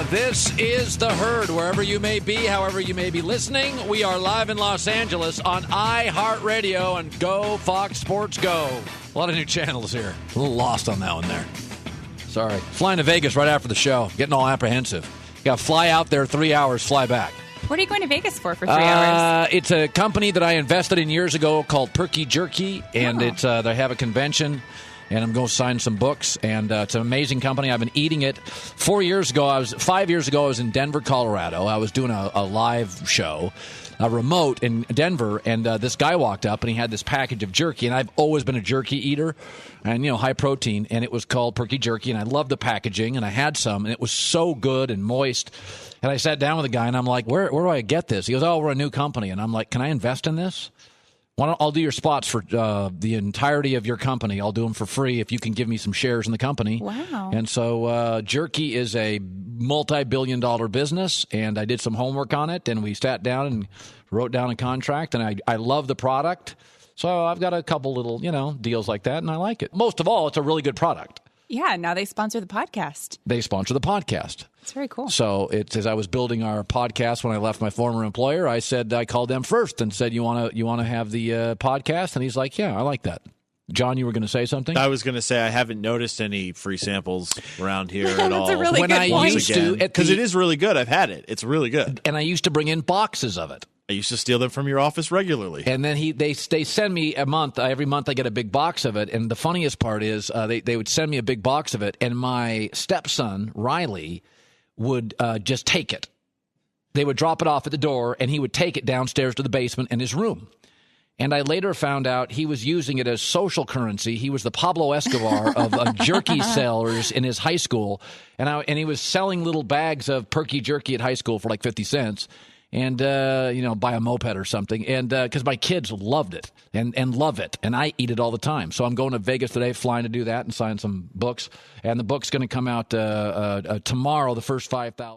This is The Herd. Wherever you may be, however you may be listening, we are live in Los Angeles on iHeartRadio and Go Fox Sports Go. A lot of new channels here. A little lost on that one there. Sorry. Flying to Vegas right after the show. Getting all apprehensive. Got to fly out there 3 hours, fly back. What are you going to Vegas for 3 hours? It's a company that I invested in years ago called Perky Jerky, and they have a convention. And I'm going to sign some books, and it's an amazing company. I've been eating it. 5 years ago, I was in Denver, Colorado. I was doing a live show, a remote in Denver, and this guy walked up, and he had this package of jerky, and I've always been a jerky eater, and, high protein, and it was called Perky Jerky, and I loved the packaging, and I had some, and it was so good and moist. And I sat down with the guy, and I'm like, where do I get this? He goes, we're a new company. And I'm like, can I invest in this? I'll do your spots for the entirety of your company. I'll do them for free if you can give me some shares in the company. Wow. And so Jerky is a multi-billion-dollar business, and I did some homework on it, and we sat down and wrote down a contract, and I love the product. So I've got a couple little, deals like that, and I like it. Most of all, it's a really good product. Yeah, now they sponsor the podcast. They sponsor the podcast. It's very cool. So it's as I was building our podcast when I left my former employer, I called them first and said, you want to have the podcast? And he's like, yeah, I like that. John, you were going to say something? I was going to say I haven't noticed any free samples around here at all. That's a really good point. Used to, because it is really good. I've had it. It's really good. And I used to bring in boxes of it. I used to steal them from your office regularly. And then they send me a month. Every month I get a big box of it. And the funniest part is they would send me a big box of it. And my stepson, Riley, would just take it. They would drop it off at the door, and he would take it downstairs to the basement in his room. And I later found out he was using it as social currency. He was the Pablo Escobar of jerky sellers in his high school. And he was selling little bags of Perky Jerky at high school for like 50 cents. And, buy a moped or something. And because my kids loved it and love it. And I eat it all the time. So I'm going to Vegas today, flying to do that and sign some books. And the book's going to come out tomorrow, the first 5,000.